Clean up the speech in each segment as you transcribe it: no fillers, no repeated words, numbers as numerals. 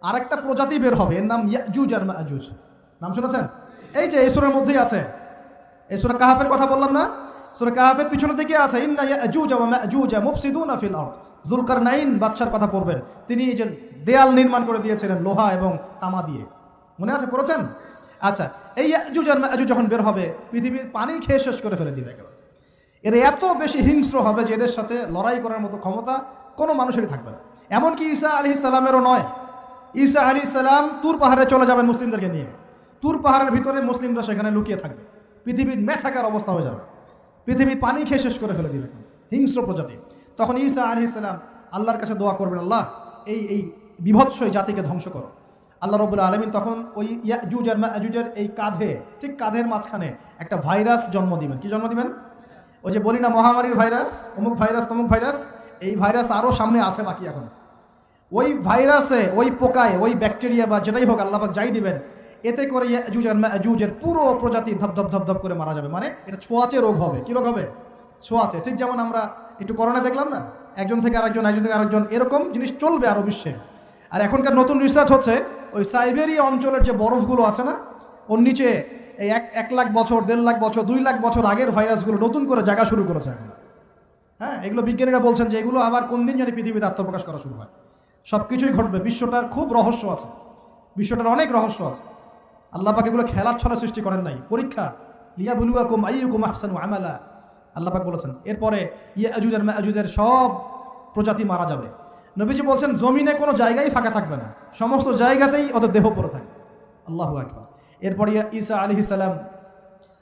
আরেকটা প্রজাতি বের হবে, এর নাম ইয়াজুজ আর মাজুজ। নাম শুনেছেন? এই যে এই সূরার মধ্যেই আছে, এই সূরা কাহাফের কথা বললাম না, সূরা কাহাফের পিছনের দিকে আছে ইন্না ইয়াজুজ ওয়া মাজুজ মুফসিদুনা ফিল আরদ। যুলকারনাইন বাদশার কথা পড়বেন, তিনি এই যে দেয়াল নির্মাণ করে দিয়েছিলেন লোহা এবং তামা দিয়ে, মনে আছে, পড়েছেন? আচ্ছা, এই ইয়াজুজ আর মাজুজ যখন বের হবে পৃথিবীর পানি খেয়ে শেষ করে ফেলে দিবে একেবারে। এরা এত বেশি হিংস্র হবে যে এদের সাথে লড়াই করার মতো ক্ষমতা কোনো মানুষেরই থাকবে না। এমনকি ঈসা আলাইহিস সালামেরও নয়। ঈসা আলাইহিস সালাম তুর পাহাড়ে চলে যাবেন মুসলিমদেরকে নিয়ে, তুর পাহাড়ের ভিতরে মুসলিমরা সেখানে লুকিয়ে থাকবে, পৃথিবীর মেসাকার অবস্থা হয়ে যাবে, পৃথিবীর পানি খেয়ে শেষ করে ফেলে দিবে হিংস্র প্রজাতি। তখন ঈসা আলাইহিস সালাম আল্লাহর কাছে দোয়া করবেন, আল্লাহ এই বিভৎস জাতিকে ধ্বংস করো। আল্লাহ রাব্বুল আলামিন তখন ওই ইয়াজুজ আর মাজুজের এই কাঁধে, ঠিক কাঁধের মাঝখানে একটা ভাইরাস জন্ম দিবেন। কি জন্ম দিবেন? ওই যে বলি না মহামারীর ভাইরাস, অমুক ভাইরাস তমুক ভাইরাস, এই ভাইরাস আরও সামনে আছে বাকি এখন। ওই ভাইরাসে, ওই পোকায়, ওই ব্যাকটেরিয়া বা যেটাই হোক আল্লাহ পাক যাই দিবেন, এতে করে ইয়াজুজ আর মাজুজের পুরো প্রজাতি ধপধপ ধপধপ করে মারা যাবে। মানে এটা ছোঁয়াচে রোগ হবে। কী রোগ হবে? ছোঁয়াচে। ঠিক যেমন আমরা একটু করোনা দেখলাম না, একজন থেকে আরেকজন, একজন থেকে আরেকজন, এরকম জিনিস চলবে আরও বিশ্বে। আর এখনকার নতুন রিসার্চ হচ্ছে ওই সাইবেরিয়া অঞ্চলের যে বরফগুলো আছে না, ওর নিচে এই 1 লাখ বছর, 1.5 লাখ বছর, 2 লাখ বছর আগের ভাইরাসগুলো নতুন করে জায়গা শুরু করেছে এখন। হ্যাঁ, এগুলো বিজ্ঞানীরা বলছেন যে এগুলো আবার কোন দিন জানি পৃথিবীতে আত্মপ্রকাশ করা শুরু হয়। সব কিছুই ঘটবে। বিশ্বটার খুব রহস্য আছে, বিশ্বটার অনেক রহস্য আছে। আল্লাহ পাক এগুলো খেলার ছলে সৃষ্টি করেন নাই, পরীক্ষা। লিয়াবলুয়াকুম আইয়ুকুম আহসানু আমালা, আল্লাহ পাক বলেছেন। এরপরে ইয়াজুজ আর মাজুজের সব প্রজাতি মারা যাবে। নবীজি বলছেন জমিনে কোনো জায়গায় ফাঁকা থাকবে না, সমস্ত জায়গাতেই ওদের দেহ পড়ে থাকবে। আল্লাহু আকবার। এরপরে ঈসা আলাইহিস সালাম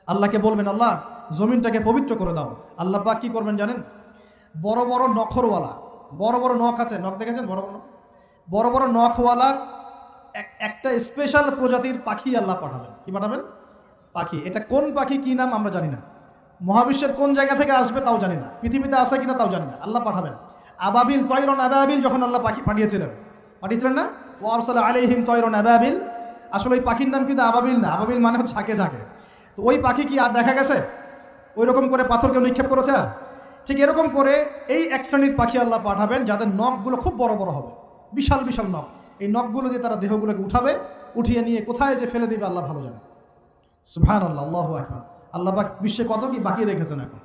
আল্লাহকে বলবেন, আল্লাহ জমিনটাকে পবিত্র করে দাও। আল্লাহ পাক কী করবেন জানেন? বড় বড় নখরওয়ালা, বড় বড় নখ আছে, নখ দেখেছেন? বড় বড় বড় বড় নখওয়ালা একটা স্পেশাল প্রজাতির পাখি আল্লাহ পাঠাবেন। কি পাঠাবেন? পাখি। এটা কোন পাখি, কী নাম আমরা জানি না, মহাবিশ্বের কোন জায়গা থেকে আসবে তাও জানি না, পৃথিবীতে আসে কিনা তাও জানি না, আল্লাহ পাঠাবেন। আবাবিল, তয়রন আবাবিল যখন আল্লাহ পাখি পাঠিয়েছিলেন না, ও আরসালা আলাইহিম তয়রন আবাবিল। আসলে ওই পাখির নাম কিন্তু আবাবিল না, আবাবিল মানে হচ্ছে ঝাঁকে ঝাঁকে। তো ওই পাখি কি আর দেখা গেছে? ওই রকম করে পাথর কেউ নিক্ষেপ করেছে? আর ঠিক এরকম করে এই এক শ্রেণীর পাখি আল্লাহ পাঠাবেন যাদের নখগুলো খুব বড় বড় হবে, বিশাল বিশাল নখ। এই নখগুলো দিয়ে তারা দেহগুলোকে উঠাবে, উঠিয়ে নিয়ে কোথায় যে ফেলে দেবে আল্লাহ ভালো জানে। সুবহানাল্লাহ, আল্লাহু আকবার। আল্লাহ পাক বিশ্বে কত কি বাকি রেখেছেন এখন।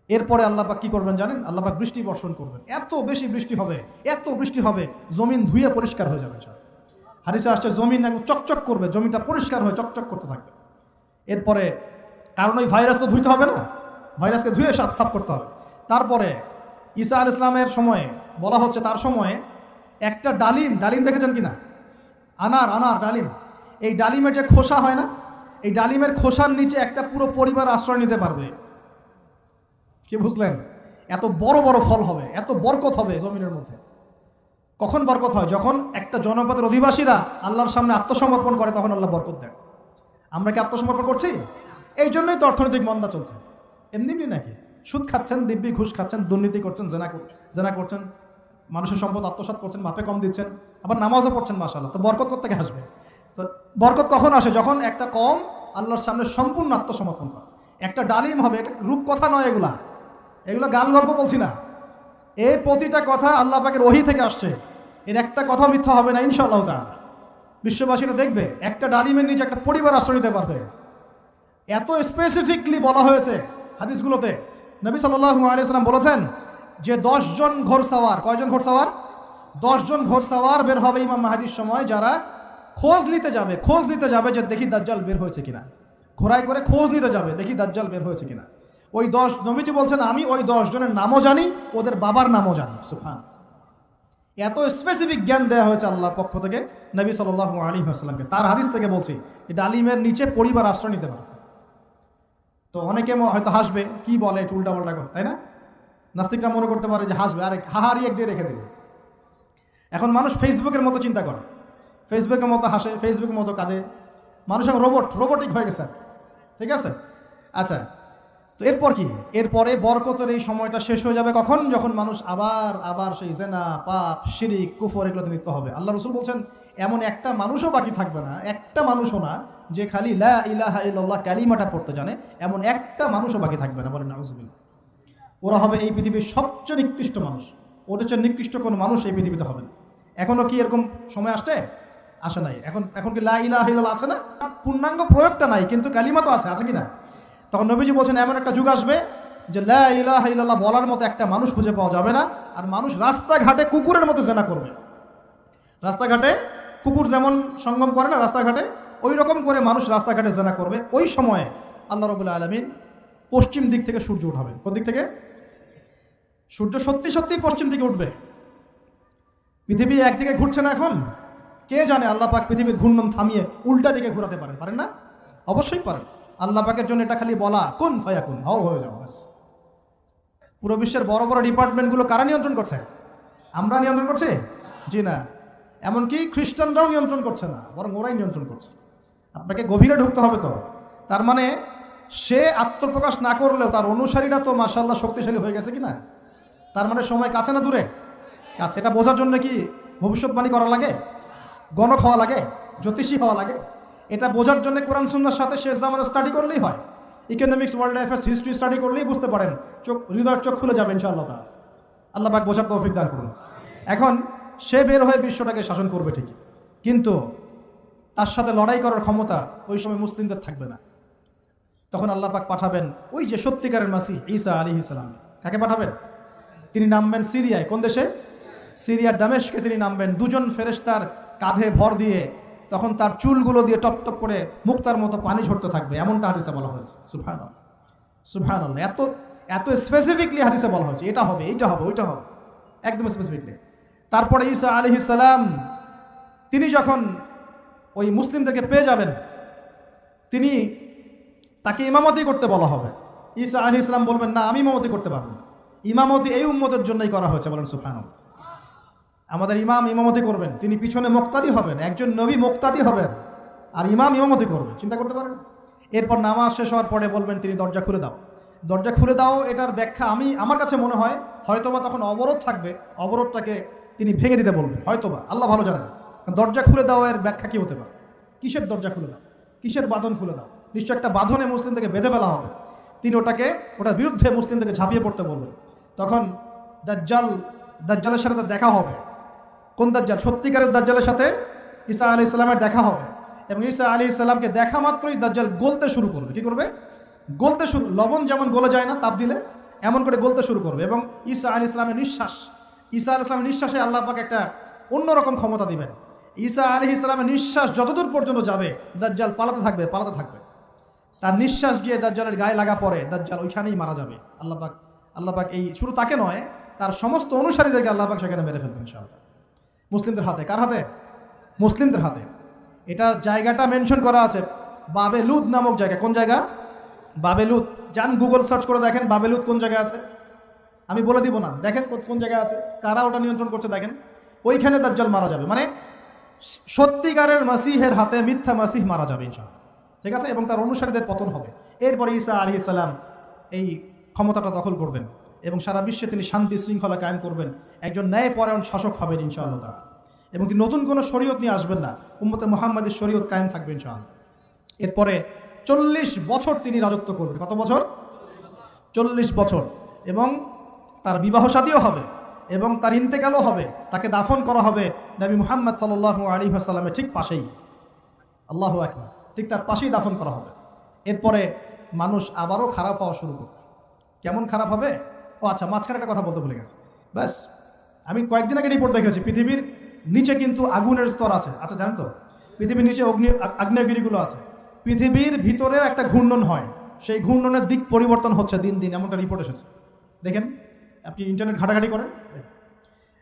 এরপরে আল্লাহ পাক কী করবেন জানেন? আল্লাহ পাক বৃষ্টি বর্ষণ করবেন। এত বেশি বৃষ্টি হবে, এত বৃষ্টি হবে, জমিন ধুয়ে পরিষ্কার হয়ে যাবে। হাদিসে আসছে জমিন একদম চকচক করবে, জমিটা পরিষ্কার হয়ে চকচক করতে থাকবে। এরপরে কারণ ওই ভাইরাস তো ধুইতে হবে না, ভাইরাসকে ধুয়ে সাফ করতে হবে। তারপরে ঈসা আলাইহিস সালামের সময়ে বলা হচ্ছে, তার সময়ে একটা ডালিম, ডালিম দেখেছেন কি না? আনার ডালিম, এই ডালিমের যে খোসা হয় না, এই ডালিমের খোসার নিচে একটা পুরো পরিবার আশ্রয় নিতে পারবে। কি বুঝলেন? এত বড় বড় ফল হবে, এত বরকত হবে জমিনের মধ্যে। কখন বরকত হয়? যখন একটা জনপদের অধিবাসীরা আল্লাহর সামনে আত্মসমর্পণ করে, তখন আল্লাহ বরকত দেন। আমরা কি আত্মসমর্পণ করছি? এই জন্যই তো অর্থনৈতিক মন্দা চলছে। এমনি নাকি? সুদ খাচ্ছেন, দিব্যি ঘুষ খাচ্ছেন, দুর্নীতি করছেন, জেনা করছেন, মানুষের সম্পদ আত্মসাৎ করছেন, মাপে কম দিচ্ছেন, আবার নামাজও পড়ছেন, মাশাআল্লাহ। তো বরকত কোত্থেকে আসবে? তো বরকত কখন আসে? যখন একটা কম আল্লাহর সামনে সম্পূর্ণ আত্মসমর্পণ করে। একটা ডালিম হবে, এটা রূপকথা নয়, এগুলো গাল গল্প বলছি না। এই প্রতিটা কথা আল্লাহ পাকের ওহী থেকে আসছে, এর একটা কথা মিথ্যা হবে না ইনশাআল্লাহ তাআলা। বিশ্ববাসীরা দেখবে একটা ডালিমের নিচে একটা পরিবার আশ্রয় নিতে পারবে। এত স্পেসিফিকলি বলা হয়েছে হাদিসগুলোতে। নবী সাল্লাল্লাহু আলাইহি ওয়াসাল্লাম বলেছেন যে 10 জন ঘোড়সাওয়ার, কয়জন ঘোড়সাওয়ার? 10 জন ঘোড়সাওয়ার বের হবে ইমাম মাহদির সময়, যারা খোঁজ নিতে যাবে যে দেখি দাজ্জাল বের হয়েছে কিনা। ঘোড়ায় করে খোঁজ নিতে যাবে, দেখি দাজ্জাল বের হয়েছে কিনা। ওই 10, নবীজি বলছেন আমি ওই 10 জনের নামও জানি, ওদের বাবার নামও জানি। সুবহান। এত স্পেসিফিক জ্ঞান দেওয়া হয়েছে আল্লাহর পক্ষ থেকে নবী সাল্লাল্লাহু আলাইহি ওয়াসাল্লামকে। তার হাদিস থেকে বলছি, ডালিমের নিচে পরিবার আশ্রয় নিতে পারে। তো অনেকে হয়তো হাসবে, কি বলে একটু উল্টাপাল্টা কথা, তাই না? নাস্তিকরা মনে করতে পারে যে হাসবে, আরে হাহারি এক দিয়ে রেখে দেবে। এখন মানুষ ফেসবুকের মতো চিন্তা করে, ফেসবুকের মতো হাসে, ফেসবুকের মতো কাঁদে। মানুষ এখন রোবটিক হয়ে গেছে। ঠিক আছে? আচ্ছা, তো এরপর কি? এরপরে বরকতের এই সময়টা শেষ হয়ে যাবে কখন? যখন মানুষ আবার সেই জেনা, পাপ, শিরিক, কুফর এগুলোতে লিপ্ত হবে। আল্লাহ রাসূল বলছেন এমন একটা মানুষও বাকি থাকবে না, একটা মানুষও না যে খালি লা ইলাহা ইল্লাল্লাহ কালিমাটা পড়তে জানে, এমন একটা মানুষও বাকি থাকবে না। বলেন নাউযুবিল্লাহ। ওরা হবে এই পৃথিবীর সবচেয়ে নিকৃষ্ট মানুষ। ওদের চেয়ে নিকৃষ্ট কোনো মানুষ এই পৃথিবীতে হবে না। এখনও কি এরকম সময় আসছে? আসে নাই। এখন কি লা ইলাহা ইল্লাল্লাহ আছে না? পূর্ণাঙ্গ প্রয়োগটা নাই, কিন্তু কালিমা তো আছে কি না? তখন নবীজি বলছেন এমন একটা যুগ আসবে যে লা ইলাহা ইল্লাল্লাহ বলার মতো একটা মানুষ খুঁজে পাওয়া যাবে না, আর মানুষ রাস্তাঘাটে কুকুরের মতো জেনা করবে। রাস্তাঘাটে কুকুর যেমন সঙ্গম করে না রাস্তাঘাটে, ওই রকম করে মানুষ রাস্তাঘাটে জেনা করবে। ওই সময়ে আল্লাহ রাব্বুল আলামিন পশ্চিম দিক থেকে সূর্য উঠাবেন। কোন দিক থেকে? সূর্য সত্যি সত্যি পশ্চিম দিকে উঠবে। পৃথিবী একদিকে ঘুরছে না এখন, কে জানে আল্লাহ পাক পৃথিবীর ঘূর্ণন থামিয়ে উল্টা দিকে ঘোরাতে পারেন না? অবশ্যই পারেন। আল্লাহ পাকের জন্য এটা খালি বলা, কুন ফায়াকুন, হও হয়ে যাও ব্যাস। পুরো বিশ্বের বড় বড় ডিপার্টমেন্টগুলো কারা নিয়ন্ত্রণ করছে? আমরা নিয়ন্ত্রণ করছি? জি না। এমনকি খ্রিস্টানরাও নিয়ন্ত্রণ করছে না, বরং ওরাই নিয়ন্ত্রণ করছে। আপনাকে গভীরে ঢুকতে হবে তো। তার মানে সে আত্মপ্রকাশ না করলেও তার অনুসারীরা তো মাশাআল্লাহ শক্তিশালী হয়ে গেছে কিনা? তার মানে সময় কাছে না দূরে? কাছে। এটা বোঝার জন্য কি ভবিষ্যৎবাণী করা লাগে, গণক হওয়া লাগে, জ্যোতিষী হওয়া লাগে? এটা বোঝার জন্য কোরআন সুন্নাহর সাথে শেষ জামানা স্টাডি করলেই হয়। Economics, world affairs, history study করলেই বুঝতে পারেন, হৃদয়ের চোখ খুলে যাবে ইনশাআল্লাহ। আল্লাহ পাক বোঝার তৌফিক দান করুন। এখন সে বের হয়ে বিশ্বটাকে শাসন করবে ঠিকই, কিন্তু তার সাথে লড়াই করার ক্ষমতা ওই সময় মুসলিমদের থাকবে না। তখন আল্লাহ পাক পাঠাবেন ওই যে সত্যিকারের মাসিহ ঈসা আলাইহিস সালাম। কাকে পাঠাবেন? তিনি নামবেন সিরিয়ায়। কোন দেশে? সিরিয়ার দামেশকে তিনি নামবেন, দুজন ফেরেশতার কাঁধে ভর দিয়ে। তখন তার চুলগুলো দিয়ে টপ টপ করে মুক্তার মতো পানি ঝরতে থাকবে, এমনটা হাদিসে বলা হয়েছে। সুবহানাল্লাহ, সুবহানাল্লাহ। এত স্পেসিফিকলি হাদিসে বলা হয়েছে, এটা হবে, এইটা হবে, ওইটা হবে, একদম স্পেসিফিকলি। তারপরে ঈসা আলাইহিস সালাম তিনি যখন ওই মুসলিমদেরকে পেয়ে যাবেন, তাকে ইমামতি করতে বলা হবে। ঈসা আলাইহিস সালাম বলবেন, না, আমি ইমামতি করতে পারবো না। ইমামতি এই উম্মতের জন্যই করা হয়েছে। বলেন সুবহানাল্লাহ। আমাদের ইমাম ইমামতি করবেন, তিনি পিছনে মুক্তাদি হবেন। একজন নবী মুক্তাদি হবেন আর ইমাম ইমামতি করবে, চিন্তা করতে পারেন? এরপর নামাজ শেষ হওয়ার পরে বলবেন তিনি, দরজা খুলে দাও, দরজা খুলে দাও। এটার ব্যাখ্যা আমার কাছে মনে হয় হয়তোবা তখন অবরোধ থাকবে, অবরোধটাকে তিনি ভেঙে দিতে বলবেন, হয়তোবা, আল্লাহ ভালো জানেন। দরজা খুলে দাও এর ব্যাখ্যা কী হতে পারে? কিসের দরজা খুলে দাও? কিসের বাঁধন খুলে দাও? নিশ্চয় একটা বাঁধনে মুসলিমদেরকে বেঁধে ফেলা হবে। তিনি ওটার বিরুদ্ধে মুসলিমদেরকে ঝাঁপিয়ে পড়তে বলবেন। তখন দাজ্জালের সাথে তার দেখা হবে। কোন দাজ্জাল? সত্যিকারের দাজ্জালের সাথে ঈসা আলাইহিস সালামের দেখা হবে। এবং ঈসা আলাইহিস সালামকে দেখা মাত্রই দাজ্জাল গলতে শুরু করবে। কী করবে? গলতে শুরু। লবণ যেমন গলে যায় না তাপ দিলে, এমন করে গলতে শুরু করবে। এবং ঈসা আলাইহিস সালামের নিঃশ্বাসে আল্লাহ পাক একটা অন্যরকম ক্ষমতা দিবেন। ঈসা আলাইহিস সালামের নিঃশ্বাস যতদূর পর্যন্ত যাবে দাজ্জাল পালাতে থাকবে। তার নিঃশ্বাস গিয়ে দাজ্জালের গায়ে লাগা পরে দাজ্জাল ওইখানেই মারা যাবে। আল্লাহ পাক এই শুধু তাকে নয়, তার সমস্ত অনুসারীদেরকে আল্লাহ পাক সেখানে মেরে ফেলবেন ইনশাআল্লাহ। মুসলিমদের হাতে। কার হাতে? মুসলিমদের হাতে। এটা জায়গাটা মেনশন করা আছে, বাবেলুদ নামক জায়গা। কোন জায়গা? বাবেলুদ। যান গুগল সার্চ করে দেখেন বাবেলুদ কোন জায়গায় আছে। আমি বলে দিব না, দেখেন কোন জায়গায় আছে, কারা ওটা নিয়ন্ত্রণ করছে দেখেন। ওইখানে দাজ্জাল মারা যাবে। মানে সত্যিকারের মাসিহের হাতে মিথ্যা মাসিহ মারা যাবে ইনশাআল্লাহ, ঠিক আছে? এবং তার অনুসারীদের পতন হবে। এরপরে ঈসা আলাইহিস সালাম এই ক্ষমতাটা দখল করবেন এবং সারা বিশ্বে তিনি শান্তি শৃঙ্খলা কায়েম করবেন। একজন ন্যায়পরায়ণ শাসক হবেন ইনশাআল্লাহ তাআলা। এবং তিনি নতুন কোনো শরীয়ত নিয়ে আসবেন না, উম্মতে মুহাম্মাদের শরীয়ত কায়েম থাকবে ইনশাআল্লাহ। এরপরে 40 বছর তিনি রাজত্ব করবেন। কত বছর? 40 বছর। এবং তার বিবাহ শাদীও হবে এবং তার ইন্তেকালও হবে। তাকে দাফন করা হবে নবী মুহাম্মদ সাল্লাল্লাহু আলাইহি ওয়াসাল্লামের ঠিক পাশেই। আল্লাহু আকবার। ঠিক তার পাশেই দাফন করা হবে। এরপরে মানুষ আবারও খারাপ হওয়া শুরু করবে। কেমন খারাপ হবে? আচ্ছা, মাঝখানে একটা কথা বলতে ভুলে গেছে। ব্যাস, আমি কয়েকদিন আগে রিপোর্ট দেখেছি, পৃথিবীর নিচে কিন্তু আগুনের স্তর আছে। আচ্ছা, জানেন তো? পৃথিবীর নিচে আগ্নেয়গিরিগুলো আছে। পৃথিবীর ভিতরেও একটা ঘূর্ণন হয়, সেই ঘূর্ণনের দিক পরিবর্তন হচ্ছে দিন দিন, এমনটা রিপোর্ট এসেছে। দেখেন, আপনি ইন্টারনেট ঘাটাঘাটি করেন।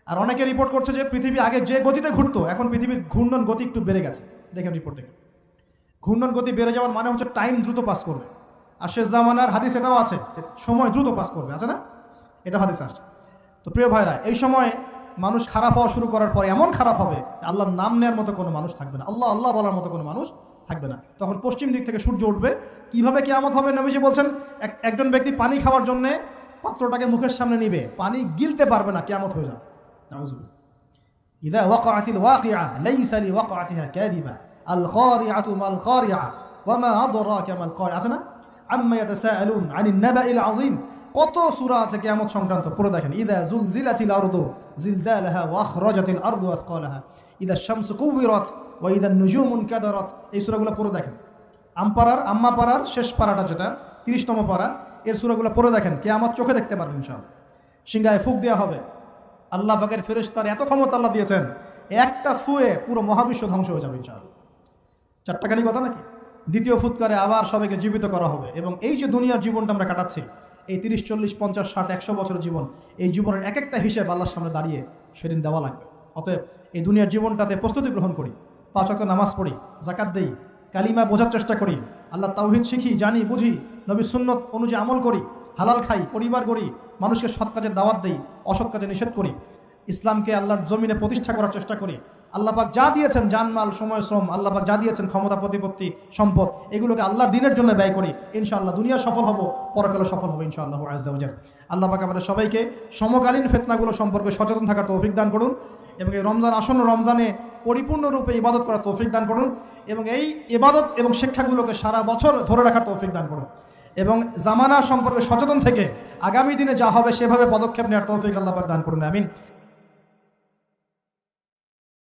আর অনেকে রিপোর্ট করছে যে পৃথিবী আগে যে গতিতে ঘুরতো, এখন পৃথিবীর ঘূর্ণন গতি একটু বেড়ে গেছে। দেখেন রিপোর্ট দেখেন। ঘূর্ণন গতি বেড়ে যাওয়ার মানে হচ্ছে টাইম দ্রুত পাস করবে। আর শেষ জামানার হাদিস এটাও আছে, সময় দ্রুত পাস করবে, আছে না? এটা হাদিস আসছে। তো প্রিয় ভাইরা, এই সময় মানুষ খারাপ হওয়া শুরু করার পরে এমন খারাপ হবে, আল্লাহর নাম নেওয়ার মতো কোনো মানুষ থাকবে না, আল্লাহ আল্লাহ বলার মতো কোনো মানুষ থাকবে না। তখন পশ্চিম দিক থেকে সূর্য উঠবে। কিভাবে কিয়ামত হবে? নবীজি বলছেন, একজন ব্যক্তি পানি খাওয়ার জন্যে পাত্রটাকে মুখের সামনে নিবে, পানি গিলতে পারবে না, কিয়ামত হয়ে যাবে। ইযা ওয়াকাআতিল ওয়াকিআ লাইসা লিওয়াকাআতিহা কাযিবা আল কারিআতু মাল কারিআ ওয়া মা আদরাকা মাল কারিআ। আছে না? আম্মা ইয়াতাসাআলুন আনিন নাবাইল আযীম। কত সূরা আছে কিয়ামত সংক্রান্ত, পড়ে দেখেন। ইযা যুলজিলাতিল আরদু জিলজালাহা ওয়া আখরাজাতিল আরদু আসকালাহা ইযা শামসু কুওয়িরাত ওয়া ইযা নুজুমু কাদারাত। এই সূরাগুলো পড়ে দেখেন। আম্মা পাড়ার শেষ পাড়াটা যেটা 30তম পাড়া, এর সূরাগুলো পড়ে দেখেন, কিয়ামত চোখে দেখতে পারবেন ইনশাআল্লাহ। সিংহায় ফুঁক দেওয়া হবে। আল্লাহ পাকের ফেরেশতার এত ক্ষমতা আল্লাহ দিয়েছেন, একটা ফুয়ে পুরো মহাবিশ্ব ধ্বংস হয়ে যাবে ইনশাআল্লাহ। চারটাখানি কথা নাকি? দ্বিতীয় ফুৎকারে আবার সবাইকে জীবিত করা হবে। এবং এই যে দুনিয়ার জীবনটা আমরা কাটাচ্ছি, এই 30, 40, 50, 60, 100 বছরের জীবন, এই জীবনের এক একটা হিসেব আল্লাহর সামনে দাঁড়িয়ে সেদিন দেওয়া লাগবে। অতএব এই দুনিয়ার জীবনটাতে প্রস্তুতি গ্রহণ করি, 5 ওয়াক্ত নামাজ পড়ি, জাকাত দেই, কালিমা বোঝার চেষ্টা করি, আল্লাহ তাওহীদ শিখি, জানি, বুঝি, নবী সুন্নত অনুযায়ী আমল করি, হালাল খাই, পরিবার গড়ি, মানুষকে সৎ কাজের দাওয়াত দেই, অসৎ কাজে নিষেধ করি, ইসলামকে আল্লাহর জমিনে প্রতিষ্ঠা করার চেষ্টা করি। আল্লাহ পাক যা দিয়েছেন, জানমাল, সময়, শ্রম, আল্লাহ পাক যা দিয়েছেন, ক্ষমতা, প্রতিপত্তি, সম্পদ, এগুলোকে আল্লাহর দিনের জন্য ব্যয় করি। ইনশাআল্লাহ দুনিয়া সফল হব, পরকালে সফল হবে ইনশাআল্লাহ আযজা ওয়া জাল। আল্লাহ পাক আমাদের সবাইকে সমকালীন ফিতনাগুলো সম্পর্কে সচেতন থাকার তৌফিক দান করুন, এবং এই রমজান, আসন্ন রমজানে পরিপূর্ণরূপে ইবাদত করার তৌফিক দান করুন, এবং এই ইবাদত এবং শিক্ষাগুলোকে সারা বছর ধরে রাখার তৌফিক দান করুন, এবং জামানা সম্পর্কে সচেতন থেকে আগামী দিনে যা হবে সেভাবে পদক্ষেপ নেওয়ার তৌফিক আল্লাহ পাক দান করুন। আমিন।